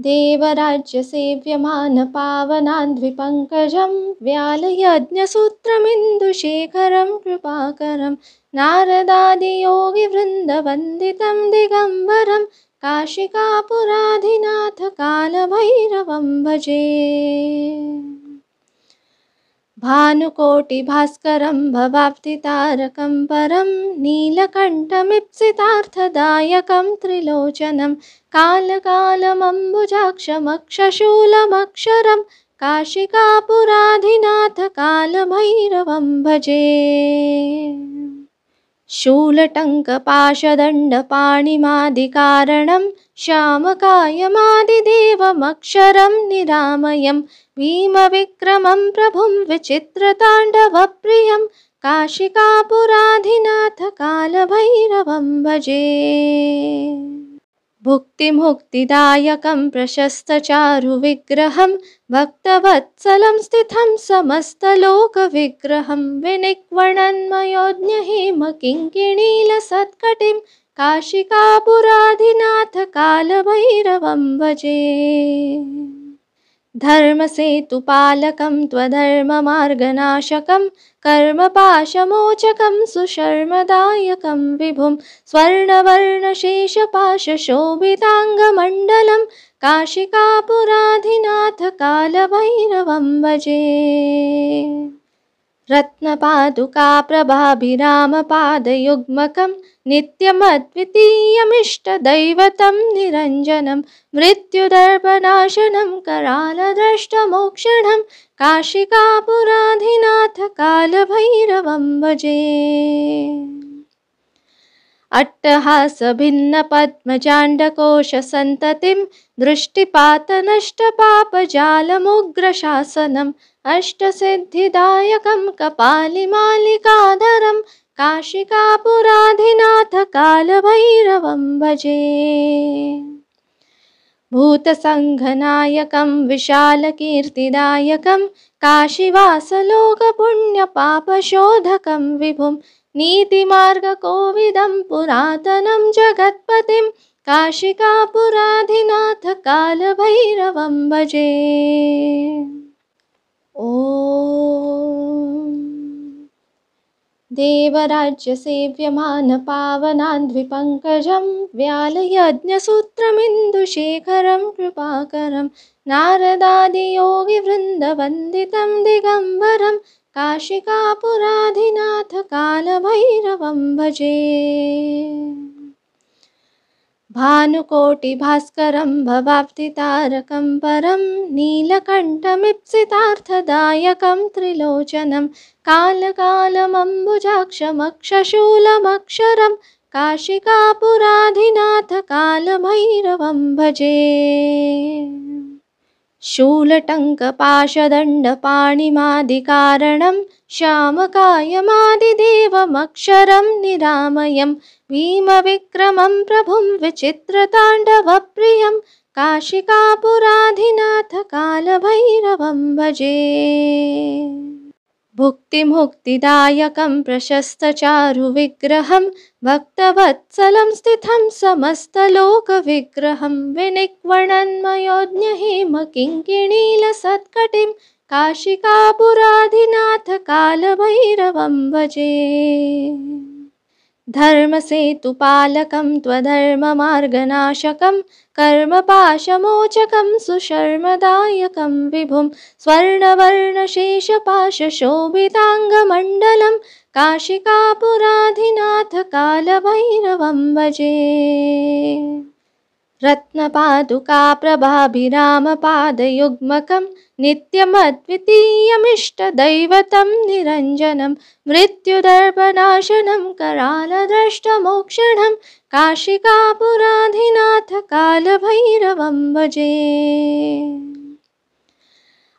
देवराज्यसेव्यमानपावनाद्विपङ्कजं व्यालयज्ञसूत्रमिन्दुशेखरं कृपाकरं नारदादियोगिवृन्दवन्दितं दिगम्बरं काशिकापुराधिनाथकालभैरवं भजे। भानुकोटिभास्करं भवाब्धितारकं परं नीलकण्ठमीप्सितार्थदायकं त्रिलोचनं कालकालमम्बुजाक्षमक्षशूलमक्षरं काशिकापुराधिनाथकालभैरवं भजे। शूलटङ्कपाशदण्डपाणिमादिकारणं श्यामकायमादिदेवमक्षरं निरामयं भीमविक्रमं प्रभुं विचित्रताण्डवप्रियं काशिकापुराधिनाथकालभैरवं भजे। भुक्तिमुक्तिदायकं प्रशस्तचारुविग्रहं भक्तवत्सलं स्थितं समस्तलोकविग्रहं विनिक्वणन्मयोज्ञहेमकिङ्किणीलसत्कटिं काशिकापुराधिनाथकालभैरवं भजे। धर्मसेतुपालकं त्वधर्ममार्गनाशकं कर्मपाशमोचकं सुशर्मदायकं विभुं स्वर्णवर्णशेषपाशशोभिताङ्गमण्डलं काशिकापुराधिनाथकालभैरवं भजे। रत्नपादुकाप्रभाभिरामपादयुग्मकं नित्यमद्वितीयमिष्टदैवतं निरञ्जनं मृत्युदर्पनाशनं करालद्रष्टमोक्षणं काशिकापुराधिनाथकालभैरवं भजे। अट्टहासभिन्नपद्मजाण्डकोशसन्ततिं दृष्टिपातनष्टपापजालमुग्रशासनम् अष्टसिद्धिदायकं कपालिमालिकाधरं काशिकापुराधिनाथकालभैरवं भजे। भूतसङ्घनायकं विशालकीर्तिदायकं काशीवासलोकपुण्यपापशोधकं विभुं नीतिमार्गकोविदं पुरातनं जगत्पतिं काशिकापुराधिनाथकालभैरवं भजे। ॐ देवराज्यसेव्यमानपावनाद्विपङ्कजं व्यालयज्ञसूत्रमिन्दुशेखरं कृपाकरं नारदादियोगिवृन्दवन्दितं दिगम्बरं काशिकापुराधिनाथकालभैरवं भजे। भानुकोटिभास्करं भवाब्धितारकं परं नीलकण्ठमीप्सितार्थदायकं त्रिलोचनं कालकालमम्बुजाक्षमक्षशूलमक्षरं काशिकापुराधिनाथकालभैरवं भजे। शूलटङ्कपाशदण्डपाणिमादिकारणं श्यामकायमादिदेवमक्षरं निरामयं भीमविक्रमं प्रभुं विचित्रताण्डवप्रियं काशिकापुराधिनाथकालभैरवं भजे। भुक्तिमुक्तिदायकं प्रशस्तचारुविग्रहं भक्तवत्सलं स्थितं समस्तलोकविग्रहं विनिक्वणन्मयोज्ञहेमकिङ्किणीलसत्कटिं काशिकापुराधिनाथकालभैरवं भजे। धर्मसेतुपालकं त्वधर्ममार्गनाशकं कर्मपाशमोचकं सुशर्मदायकं विभुं स्वर्णवर्णशेषपाशशोभिताङ्गमण्डलं काशिकापुराधिनाथकालभैरवं भजे। रत्नपादुकाप्रभाभिरामपादयुग्मकं नित्यमद्वितीयमिष्टदैवतं निरञ्जनं मृत्युदर्पनाशनं करालद्रष्टमोक्षणं काशिकापुराधिनाथकालभैरवं भजे।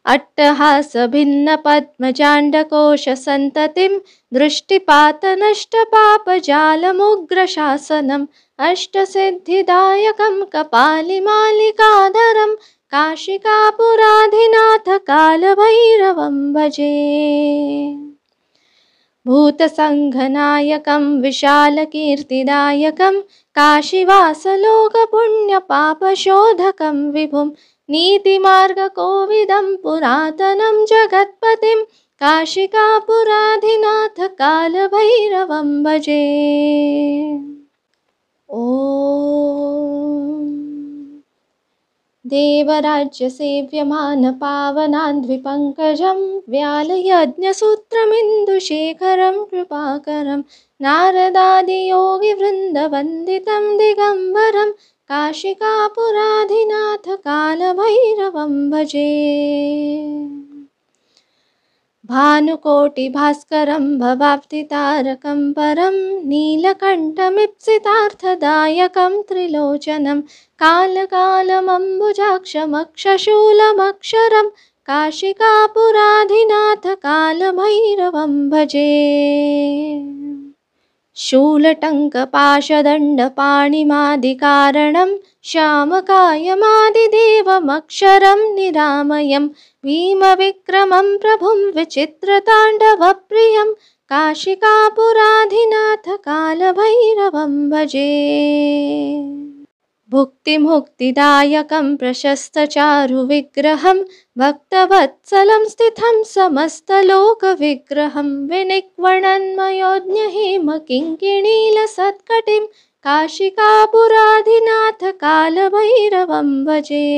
अट्टहासभिन्नपद्मजाण्डकोशसन्ततिं दृष्टिपातनष्टपापजालमुग्रशासनम् अष्टसिद्धिदायकं कपालिमालिकाधरं काशिकापुराधिनाथकालभैरवं भजे। भूतसङ्घनायकं विशालकीर्तिदायकं काशीवासलोकपुण्यपापशोधकं विभुं नीतिमार्गकोविदं पुरातनं जगत्पतिं काशिकापुराधिनाथ कालभैरवं भजे। ॐ देवराज्यसेव्यमानपावनाद्विपङ्कजं व्यालयज्ञसूत्रमिन्दुशेखरं कृपाकरं नारदादियोगिवृन्दवन्दितं दिगम्बरं काशिकापुराधिनाथ कालभैरवं भजे। भानुकोटिभास्करं भवाब्धितारकं परं नीलकण्ठमीप्सितार्थदायकं त्रिलोचनं कालकालमम्बुजाक्षमक्षशूलमक्षरं काशिकापुराधिनाथ कालभैरवं भजे। शूलटङ्कपाशदण्डपाणिमादिकारणं श्यामकायमादिदेवमक्षरं निरामयं भीमविक्रमं प्रभुं विचित्रताण्डवप्रियं काशिकापुराधिनाथ कालभैरवं भजे। भुक्तिमुक्तिदायकं प्रशस्तचारुविग्रहं भक्तवत्सलं स्थितं समस्तलोकविग्रहं विनिक्वणन्मयोज्ञहेमकिङ्किणीलसत्कटिं काशिकापुराधिनाथ कालभैरवं भजे।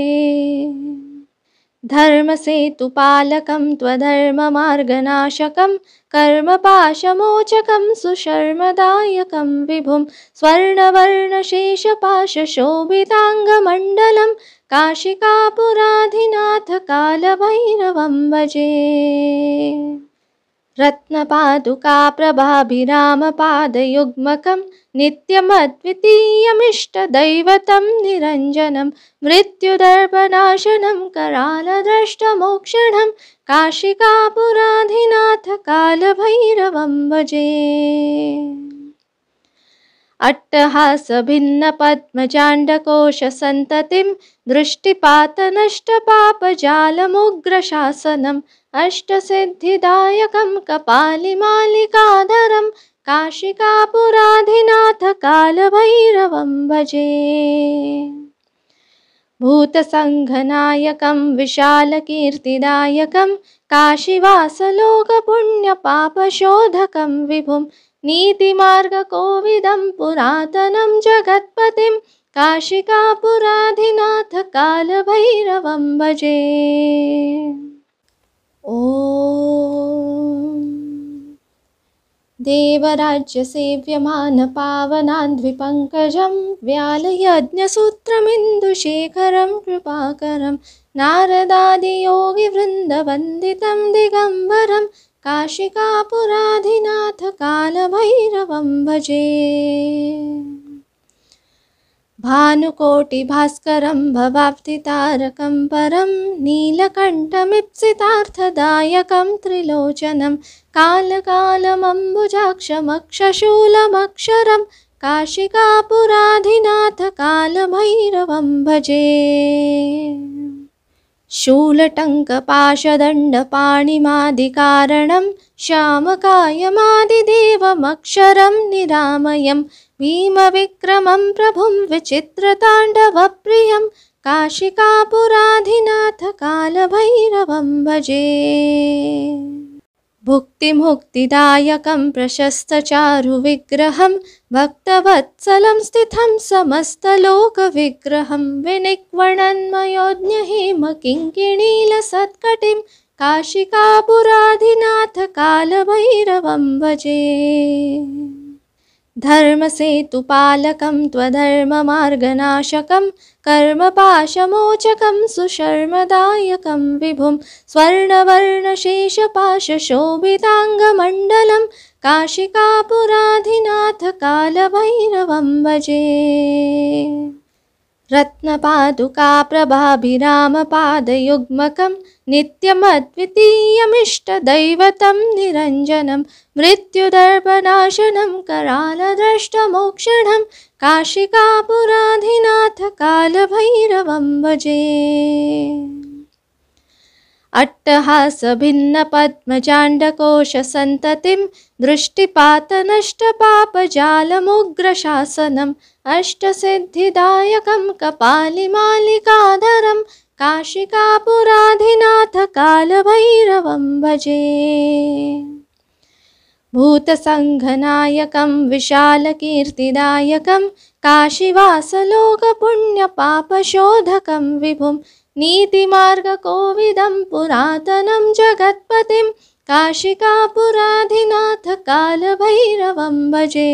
धर्मसेतुपालकं त्वधर्ममार्गनाशकं कर्मपाशमोचकं सुशर्मदायकं विभुं स्वर्णवर्णशेषपाशशोभिताङ्गमण्डलं काशिकापुराधिनाथ कालभैरवं भजे। रत्नपादुकाप्रभाभिरामपादयुग्मकं नित्यमद्वितीयमिष्टदैवतं निरञ्जनं मृत्युदर्पनाशनं करालदृष्टमोक्षणं काशिकापुराधिनाथ कालभैरवं भजे। अट्टहासभिन्नपद्मजाण्डकोशसन्ततिं दृष्टिपातनष्टपापजालमुग्रशासनम् अष्टसिद्धिदायकं कपालिमालिकाधरं काशिकापुराधिनाथ कालभैरवं भजे। भूतसङ्घनायकं विशालकीर्तिदायकं काशीवासलोकपुण्यपापशोधकं विभुं नीतिमार्गकोविदं पुरातनं जगत्पतिं काशिकापुराधिनाथ कालभैरवं भजे। ॐ देवराज्यसेव्यमानपावनाद्विपङ्कजं व्यालयज्ञसूत्रमिन्दुशेखरं कृपाकरं नारदादियोगिवृन्दवन्दितं दिगम्बरं काशिकापुराधिनाथ कालभैरवं भजे। भानुकोटिभास्करं भवाब्धितारकं परं नीलकण्ठमीप्सितार्थदायकं त्रिलोचनं कालकालमम्बुजाक्षमक्षशूलमक्षरं काशिकापुराधिनाथ कालभैरवं भजे। शूलटङ्कपाशदण्डपाणिमादिकारणं श्यामकायमादिदेवमक्षरं निरामयं भीमविक्रमं प्रभुं विचित्रताण्डवप्रियं काशिकापुराधिनाथ कालभैरवं भजे। भुक्तिमुक्तिदायकं प्रशस्तचारुविग्रहं भक्तवत्सलं स्थितं समस्तलोकविग्रहं विनिक्वणन्मयोज्ञहेमकिङ्किणीलसत्कटिं काशिकापुराधिनाथ कालभैरवं भजे। धर्मसेतुपालकं त्वधर्ममार्गनाशकं कर्मपाशमोचकं सुशर्मदायकं विभुं स्वर्णवर्णशेषपाशशोभिताङ्गमण्डलं काशिकापुराधिनाथ कालभैरवं भजे। रत्नपादुकाप्रभाभिरामपादयुग्मकं नित्यमद्वितीयमिष्टदैवतं निरञ्जनं मृत्युदर्पनाशनं करालदृष्टमोक्षणं काशिकापुराधिनाथ कालभैरवं भजे। अट्टहासभिन्नपद्मजाण्डकोशसन्ततिं दृष्टिपातनष्टपापजालमुग्रशासनम् अष्टसिद्धिदायकं कपालिमालिकाधरं काशिकापुराधिनाथकालभैरवं भजे। भूतसङ्घनायकं विशालकीर्तिदायकं काशीवासलोकपुण्यपापशोधकं विभुं नीतिमार्गकोविदं पुरातनं जगत्पतिं काशिकापुराधिनाथकालभैरवं भजे।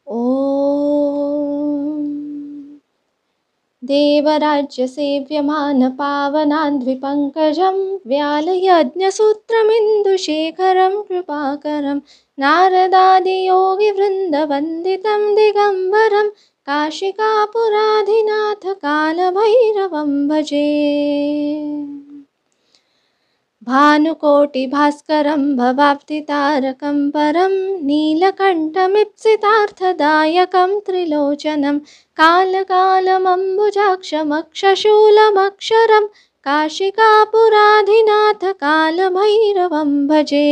ॐ देवराज्यसेव्यमानपावनाद्विपङ्कजं व्यालयज्ञसूत्रमिन्दुशेखरं कृपाकरं नारदादियोगिवृन्दवन्दितं दिगम्बरं काशिकापुराधिनाथकालभैरवं भजे। भानुकोटिभास्करं भवाब्धितारकं परं नीलकण्ठमीप्सितार्थदायकं त्रिलोचनं कालकालमम्बुजाक्षमक्षशूलमक्षरं काशिकापुराधिनाथकालभैरवं भजे।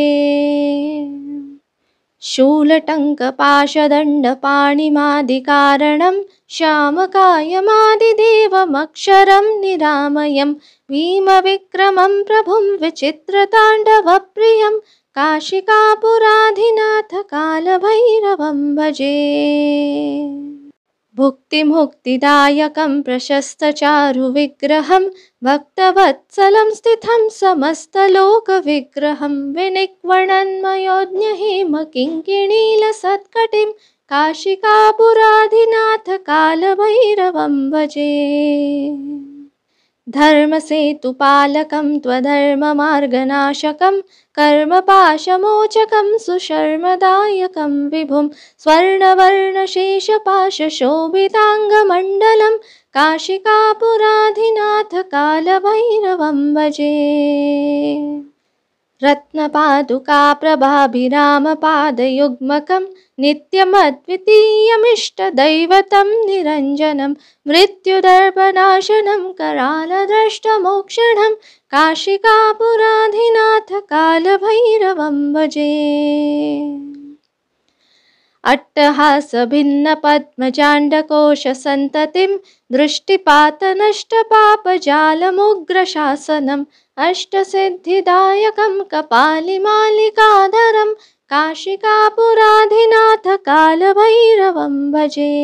शूलटङ्कपाशदण्डपाणिमादिकारणं श्यामकायमादिदेवमक्षरं निरामयं भीमविक्रमं प्रभुं विचित्रताण्डवप्रियं काशिकापुराधिनाथकालभैरवं भजे। भुक्तिमुक्तिदायकं प्रशस्तचारुविग्रहं भक्तवत्सलं स्थितं समस्तलोकविग्रहं विनिक्वणन्मयोज्ञहेमकिङ्किणीलसत्कटिं काशिकापुराधिनाथकालभैरवं भजे। धर्मसेतुपालकं त्वधर्ममार्गनाशकं कर्मपाशमोचकं सुशर्मदायकं विभुं स्वर्णवर्णशेषपाशशोभिताङ्गमण्डलं काशिकापुराधिनाथकालभैरवं भजे। रत्नपादुकाप्रभाभिरामपादयुग्मकं नित्यमद्वितीयमिष्टदैवतं निरञ्जनं मृत्युदर्पनाशनं करालदृष्टमोक्षणं काशिकापुराधिनाथकालभैरवं भजे। अट्टहासभिन्नपद्मजाण्डकोशसन्ततिं दृष्टिपातनष्टपापजालमुग्रशासनम् अष्टसिद्धिदायकं कपालिमालिकाधरं काशिकापुराधिनाथकालभैरवं भजे।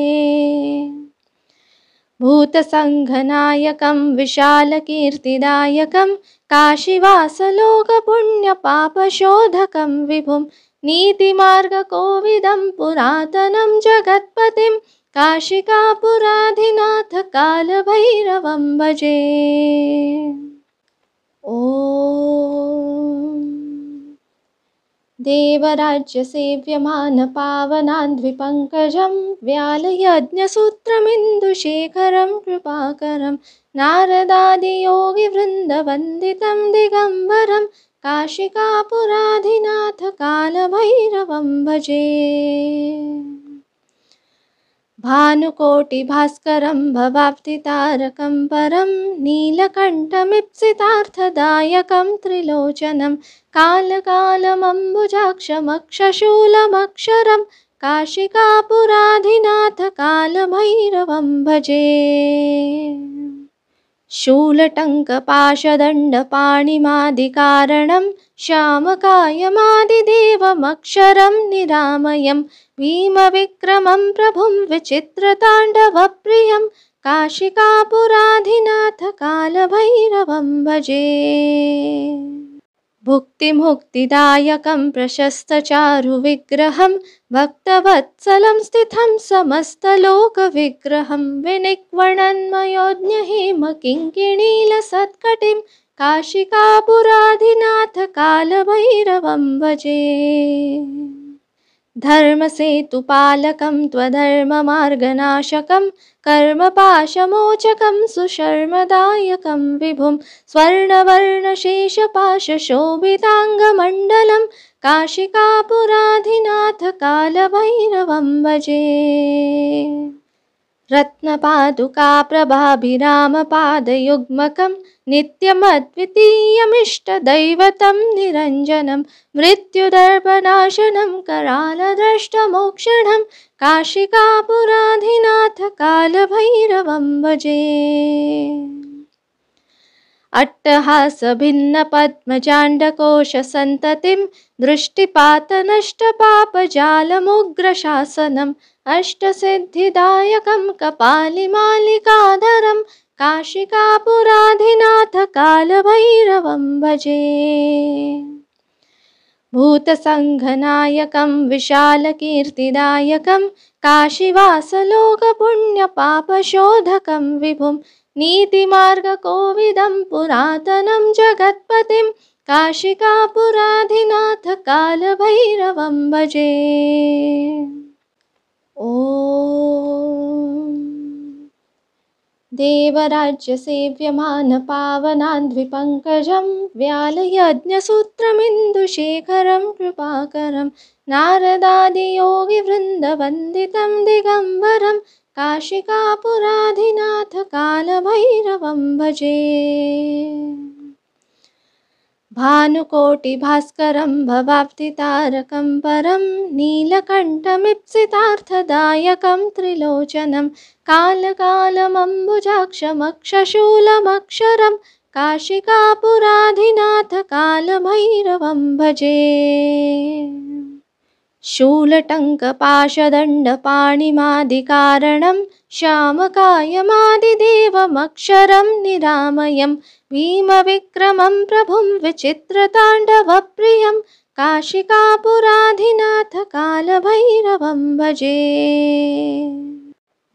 भूतसङ्घनायकं विशालकीर्तिदायकं काशीवासलोकपुण्यपापशोधकं विभुं नीतिमार्गकोविदं पुरातनं जगत्पतिं काशिकापुराधिनाथकालभैरवं भजे। ॐ देवराज्यसेव्यमानपावनाद्विपङ्कजं व्यालयज्ञसूत्रमिन्दुशेखरं कृपाकरं नारदादियोगिवृन्दवन्दितं दिगम्बरं काशिकापुराधिनाथकालभैरवं भजे। भानुकोटिभास्करं भवाब्धितारकं परं नीलकण्ठमीप्सितार्थदायकं त्रिलोचनं कालकालमम्बुजाक्षमक्षशूलमक्षरं काशिकापुराधिनाथकालभैरवं भजे। शूलटङ्कपाशदण्डपाणिमादिकारणं श्यामकायमादिदेवमक्षरं निरामयं भीमविक्रमं प्रभुं विचित्रताण्डवप्रियं काशिकापुराधिनाथकालभैरवं भजे। भुक्तिमुक्तिदायकं प्रशस्तचारुविग्रहं भक्तवत्सलं स्थितं समस्तलोकविग्रहं विनिक्वणन्मयोज्ञहेमकिङ्किणीलसत्कटिं काशिकापुराधिनाथकालभैरवं भजे। धर्मसेतुपालकं त्वधर्ममार्गनाशकं कर्मपाशमोचकं सुशर्मदायकं विभुं स्वर्णवर्णशेषपाशशोभिताङ्गमण्डलं काशिकापुराधिनाथकालभैरवं भजे। रत्नपादुकाप्रभाभिरामपादयुग्मकं नित्यमद्वितीयमिष्टदैवतं निरञ्जनं मृत्युदर्पनाशनं करालदष्टमोक्षणं काशिकापुराधिनाथ कालभैरवं भजे। अट्टहासभिन्नपद्मजाण्डकोशसन्ततिं दृष्टिपातनष्टपापजालमुग्रशासनम् अष्टसिद्धिदायकं कपालिमालिकाधरं काशिकापुराधिनाथ कालभैरवं भजे। भूतसङ्घनायकं विशालकीर्तिदायकं काशीवासलोकपुण्यपापशोधकं विभुं नीतिमार्गकोविदं पुरातनं जगत्पतिं काशिकापुराधिनाथ कालभैरवं भजे। ॐ देवराज्यसेव्यमानपावनाद्विपङ्कजं व्यालयज्ञसूत्रमिन्दुशेखरं कृपाकरं नारदादियोगिवृन्दवन्दितं दिगम्बरं काशिकापुराधिनाथ कालभैरवं भजे। भानुकोटिभास्करं भवाब्धितारकं परं नीलकण्ठमीप्सितार्थदायकं त्रिलोचनं कालकालमम्बुजाक्षमक्षशूलमक्षरं काशिकापुराधिनाथ कालभैरवं भजे। शूलटङ्कपाशदण्डपाणिमादिकारणं श्यामकायमादिदेवमक्षरं निरामयं भीमविक्रमं प्रभुं विचित्रताण्डवप्रियं काशिकापुराधिनाथ कालभैरवं भजे।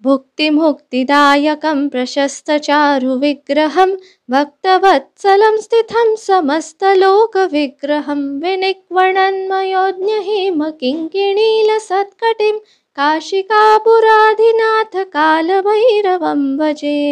भुक्तिमुक्तिदायकं प्रशस्तचारुविग्रहं भक्तवत्सलं स्थितं समस्तलोकविग्रहं विनिक्वणन्मयोज्ञहेमकिङ्किणीलसत्कटिं काशिकापुराधिनाथ कालभैरवं भजे।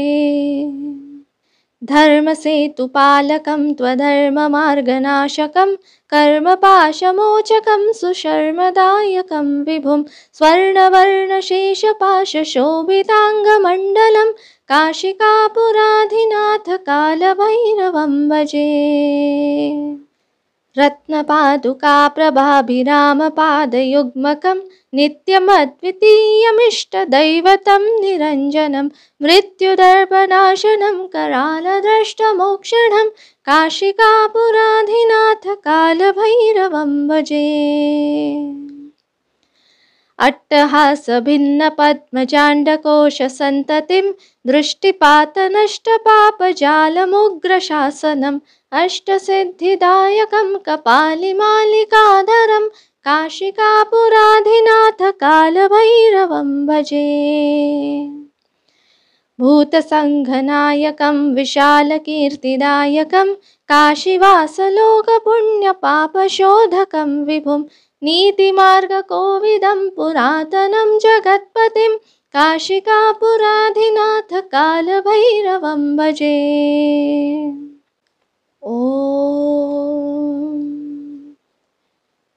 धर्मसेतुपालकं त्वधर्ममार्गनाशकं कर्मपाशमोचकं सुशर्मदायकं विभुं स्वर्णवर्णशेषपाशशोभिताङ्गमण्डलं काशिकापुराधिनाथ कालभैरवं भजे। रत्नपादुकाप्रभाभिरामपादयुग्मकं नित्यमद्वितीयमिष्टदैवतं निरञ्जनं मृत्युदर्पनाशनं करालदष्टमोक्षणं काशिकापुराधिनाथ कालभैरवं भजे। अट्टहासभिन्नपद्मजाण्डकोशसन्ततिं दृष्टिपातनष्टपापजालमुग्रशासनम् अष्टसिद्धिदायकं कपालिमालिकाधरं काशिकापुराधिनाथ कालभैरवं भजे। भूतसङ्घनायकं विशालकीर्तिदायकं काशीवासलोकपुण्यपापशोधकं विभुं नीतिमार्गकोविदं पुरातनं जगत्पतिं काशिकापुराधिनाथ कालभैरवं भजे। ॐ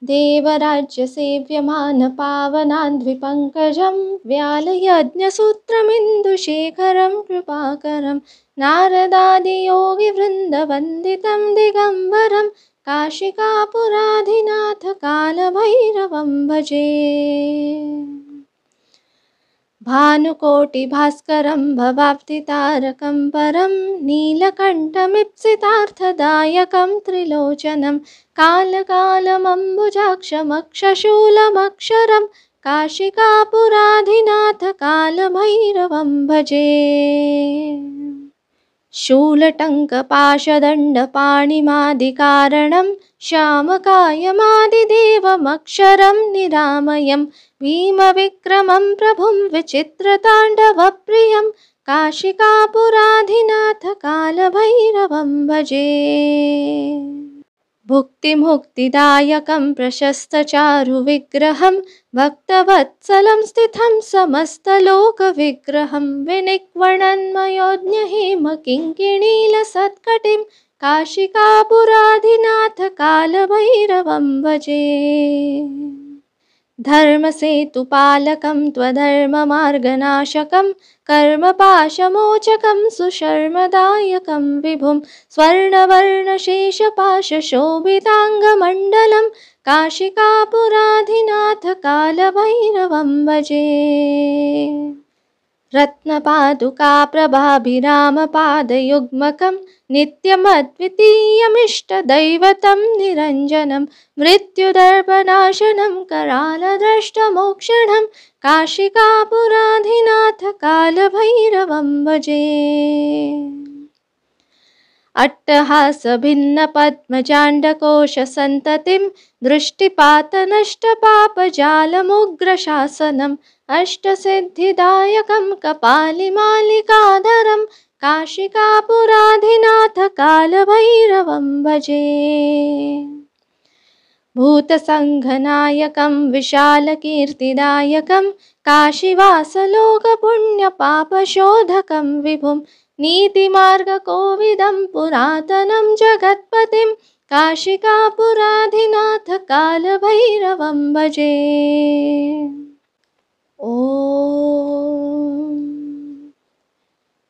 देवराज्यसेव्यमानपावनाद्विपङ्कजं व्यालयज्ञसूत्रमिन्दुशेखरं कृपाकरं नारदादियोगिवृन्दवन्दितं दिगम्बरं काशिकापुराधिनाथ कालभैरवं भजे। भानुकोटिभास्करं भवाब्धितारकं परं नीलकण्ठमीप्सितार्थदायकं त्रिलोचनं कालकालमम्बुजाक्षमक्षशूलमक्षरं काशिकापुराधिनाथ कालभैरवं भजे। शूलटङ्कपाशदण्डपाणिमादिकारणं श्यामकायमादिदेवमक्षरं निरामयं भीमविक्रमं प्रभुं विचित्रताण्डवप्रियं काशिकापुराधिनाथ कालभैरवं भजे। भुक्तिमुक्तिदायकं प्रशस्तचारुविग्रहं भक्तवत्सलं स्थितं समस्तलोकविग्रहं विनिक्वणन्मयोज्ञहेमकिङ्किणीलसत्कटिं काशिकापुराधिनाथ कालभैरवं भजे। धर्मसेतुपालकं त्वधर्ममार्गनाशकं कर्मपाशमोचकं सुशर्मदायकं विभुं स्वर्णवर्णशेषपाशशोभिताङ्गमण्डलं काशिकापुराधिनाथ कालभैरवं भजे। रत्नपादुकाप्रभाभिरामपादयुग्मकं नित्यमद्वितीयमिष्टदैवतं निरञ्जनं मृत्युदर्पनाशनं करालद्रष्टमोक्षणं काशिकापुराधिनाथ कालभैरवं भजे। अट्टहासभिन्नपद्मजाण्डकोशसन्ततिं दृष्टिपातनष्टपापजालमुग्रशासनम् अष्टसिद्धिदायकं कपालिमालिकाधरं काशिकापुराधिनाथ कालभैरवं भजे। भूतसङ्घनायकं विशालकीर्तिदायकं काशीवासलोकपुण्यपापशोधकं विभुं नीतिमार्गकोविदं पुरातनं जगत्पतिं काशिकापुराधिनाथ कालभैरवं भजे। ॐ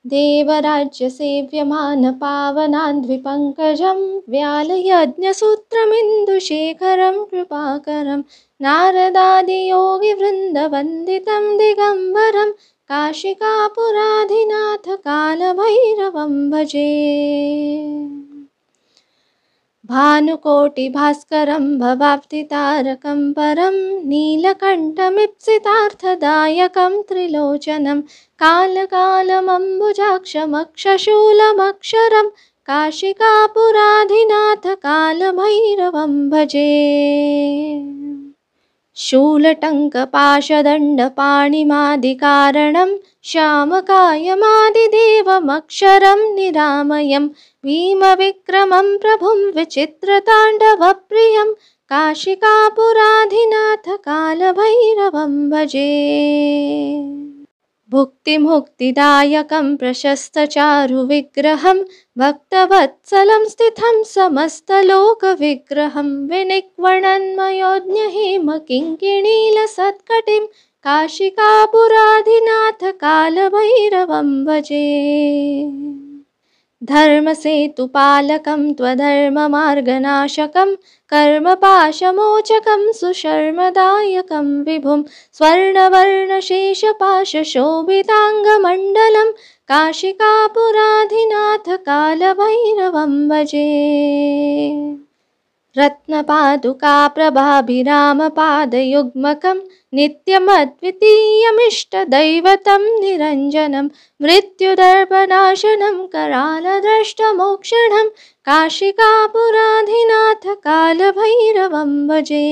देवराज्यसेव्यमानपावनान्ध्विपङ्कजं व्यालयज्ञसूत्रमिन्दुशेखरं कृपाकरं नारदादियोगिवृन्दवन्दितं दिगम्बरं काशिकापुराधिनाथ कालभैरवं भजे। भानुकोटिभास्करं भवाब्धितारकं परं नीलकण्ठमीप्सितार्थदायकं त्रिलोचनं कालकालमम्बुजाक्षमक्षशूलमक्षरं काशिकापुराधिनाथ कालभैरवं भजे। शूलटङ्कपाशदण्डपाणिमादिकारणं श्यामकायमादिदेवमक्षरं निरामयं भीमविक्रमं प्रभुं विचित्रताण्डवप्रियं काशिकापुराधिनाथ कालभैरवं भजे। भुक्तिमुक्तिदायकं प्रशस्तचारुविग्रहं भक्तवत्सलं स्थितं समस्तलोकविग्रहं विनिक्वणन्मयोज्ञहेमकिङ्किणीलसत्कटिं काशिकापुराधिनाथ कालभैरवं भजे। धर्मसेतुपालकं त्वधर्ममार्गनाशकं कर्मपाशमोचकं सुशर्मदायकं विभुं स्वर्णवर्णशेषपाशशोभिताङ्गमण्डलं काशिकापुराधिनाथ कालभैरवं भजे। रत्नपादुकाप्रभाभिरामपादयुग्मकं नित्यमद्वितीयमिष्टदैवतं निरञ्जनं मृत्युदर्पनाशनं करालद्रष्टमोक्षणं काशिकापुराधिनाथ कालभैरवं भजे।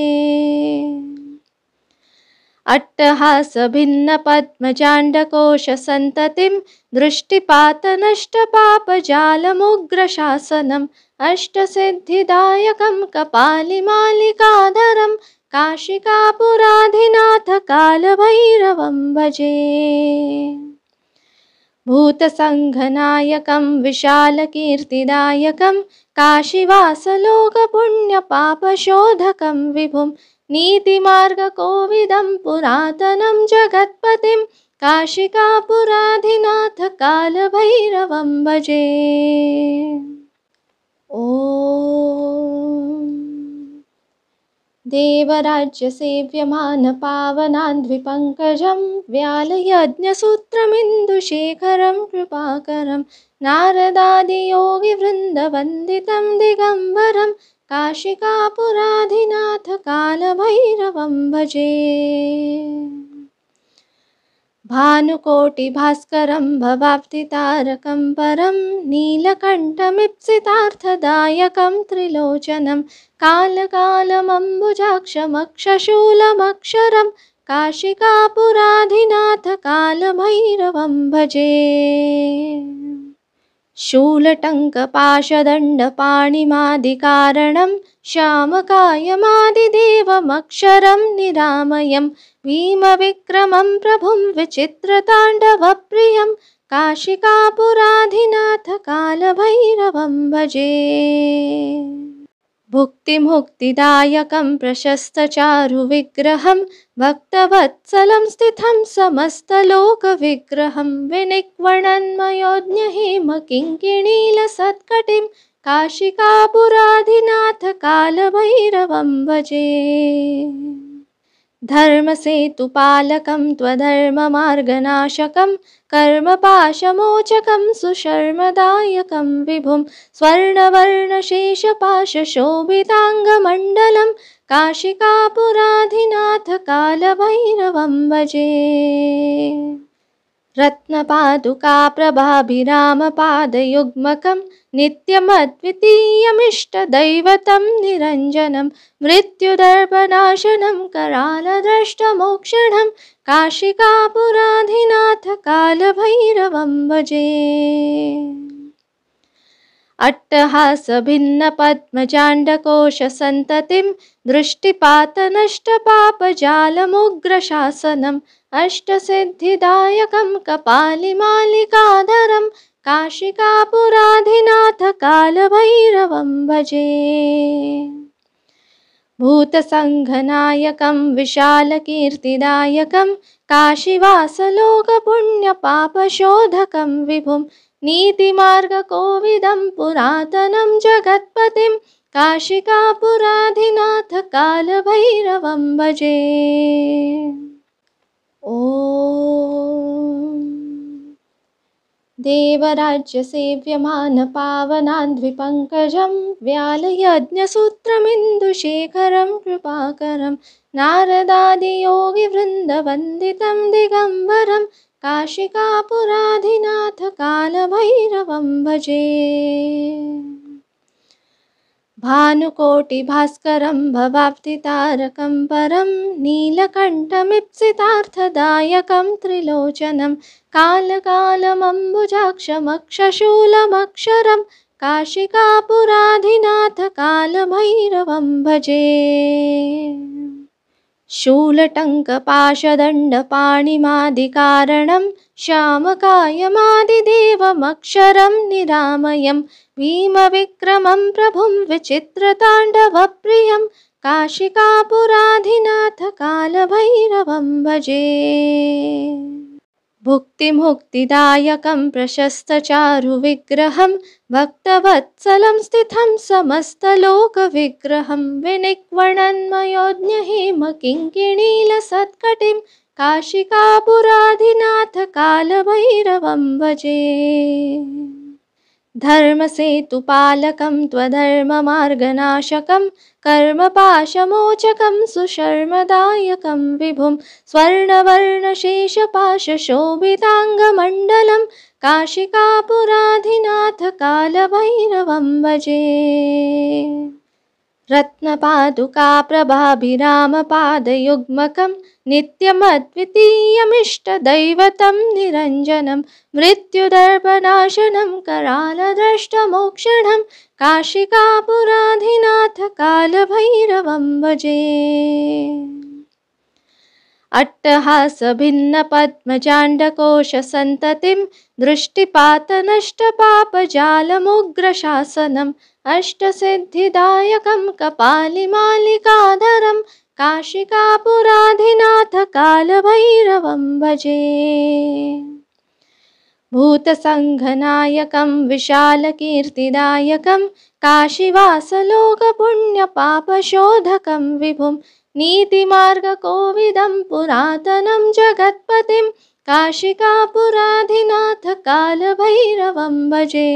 अट्टहासभिन्नपद्मजाण्डकोशसन्ततिं दृष्टिपातनष्टपापजालमुग्रशासनम् अष्टसिद्धिदायकं कपालिमालिकाधरं काशिकापुराधिनाथ कालभैरवं भजे। भूतसङ्घनायकं विशालकीर्तिदायकं काशीवासलोकपुण्यपापशोधकं विभुं नीतिमार्गकोविदं पुरातनं जगत्पतिं काशिकापुराधिनाथ कालभैरवं भजे। ॐ देवराज्यसेव्यमानपावनान्ध्विपङ्कजं व्यालयज्ञसूत्रमिन्दुशेखरं कृपाकरं नारदादियोगिवृन्दवन्दितं दिगम्बरं काशिकापुराधिनाथ कालभैरवं भजे। भानुकोटिभास्करं भवाब्धितारकं परं नीलकण्ठमीप्सितार्थदायकं त्रिलोचनं कालकालमम्बुजाक्षमक्षशूलमक्षरं काशिकापुराधिनाथ कालभैरवं भजे। शूलटङ्कपाशदण्डपाणिमादिकारणं श्यामकायमादिदेवमक्षरं निरामयं भीमविक्रमं प्रभुं विचित्रताण्डवप्रियं काशिकापुराधिनाथ कालभैरवं भजे। भुक्तिमुक्तिदायकं प्रशस्तचारुविग्रहं भक्तवत्सलं स्थितं समस्तलोकविग्रहं विनिक्वणन्मयोज्ञहेमकिङ्किणीलसत्कटिं काशिकापुराधिनाथ कालभैरवं भजे। धर्मसेतुपालकं त्वधर्ममार्गनाशकं कर्मपाशमोचकं सुशर्मदायकं विभुं स्वर्णवर्णशेषपाशशोभिताङ्गमण्डलं काशिकापुराधिनाथ कालभैरवं भजे। रत्नपादुकाप्रभाभिरामपादयुग्मकं नित्यमद्वितीयमिष्टदैवतं निरञ्जनं मृत्युदर्पनाशनं करालदष्टमोक्षणं काशिकापुराधिनाथ कालभैरवं भजे। अट्टहासभिन्नपद्मजाण्डकोशसन्ततिं दृष्टिपातनष्टपापजालमुग्रशासनम् अष्टसिद्धिदायकं कपालिमालिकाधरं काशिकापुराधिनाथ कालभैरवं भजे। भूतसङ्घनायकं विशालकीर्तिदायकं काशीवासलोकपुण्यपापशोधकं विभुं नीतिमार्गकोविदं पुरातनं जगत्पतिं काशिकापुराधिनाथ कालभैरवं भजे। ॐ देवराज्यसेव्यमानपावनाद्विपङ्कजं व्यालयज्ञसूत्रमिन्दुशेखरं कृपाकरं नारदादियोगिवृन्दवन्दितं दिगम्बरं काशिकापुराधिनाथ कालभैरवं भजे। भानुकोटिभास्करं भवाब्धितारकं परं नीलकण्ठमीप्सितार्थदायकं त्रिलोचनं कालकालमम्बुजाक्षमक्षशूलमक्षरं काशिकापुराधिनाथ कालभैरवं भजे। शूलटङ्कपाशदण्डपाणिमादिकारणं श्यामकायमादिदेवमक्षरं निरामयं भीमविक्रमं प्रभुं विचित्रताण्डवप्रियं काशिकापुराधिनाथ कालभैरवं भजे। भुक्तिमुक्तिदायकं प्रशस्तचारुविग्रहं भक्तवत्सलं स्थितं समस्तलोकविग्रहं विनिक्वणन्मयोज्ञहेमकिङ्किणीलसत्कटिं काशिकापुराधिनाथ कालभैरवं भजे। धर्मसेतुपालकं त्वधर्ममार्गनाशकं कर्मपाशमोचकं सुशर्मदायकं विभुं स्वर्णवर्णशेषपाशशोभिताङ्गमण्डलं काशिकापुराधिनाथ कालभैरवं भजे। रत्नपादुकाप्रभाभिरामपादयुग्मकं नित्यमद्वितीयमिष्टदैवतं निरञ्जनं मृत्युदर्पनाशनं करालदष्टमोक्षणं काशिकापुराधिनाथ कालभैरवं भजे। अट्टहासभिन्नपद्मजाण्डकोशसन्ततिं दृष्टिपातनष्टपापजालमुग्रशासनम् अष्टसिद्धिदायकं कपालिमालिकाधरं काशिकापुराधिनाथ कालभैरवं भजे। भूतसङ्घनायकं विशालकीर्तिदायकं काशीवासलोकपुण्यपापशोधकं विभुं नीतिमार्गकोविदं पुरातनं जगत्पतिं काशिकापुराधिनाथ कालभैरवं भजे।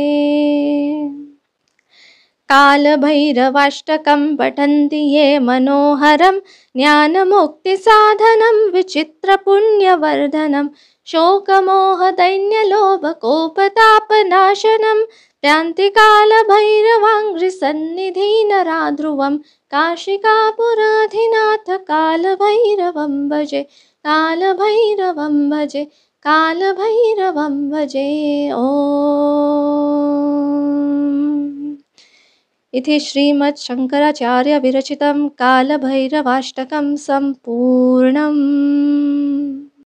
कालभैरवाष्टकं पठन्ति ये मनोहरं ज्ञानमुक्तिसाधनं विचित्रपुण्यवर्धनं शोकमोहदैन्यलोभकोपतापनाशनं प्रान्तिकालभैरवाङ्घ्रिसन्निधिनराध्रुवं काशिकापुराधिनाथ कालभैरवं भजे। कालभैरवं भजे कालभैरवं भजे। ॐ इति श्रीमच्छङ्कराचार्यविरचितं कालभैरवाष्टकं सम्पूर्णम्।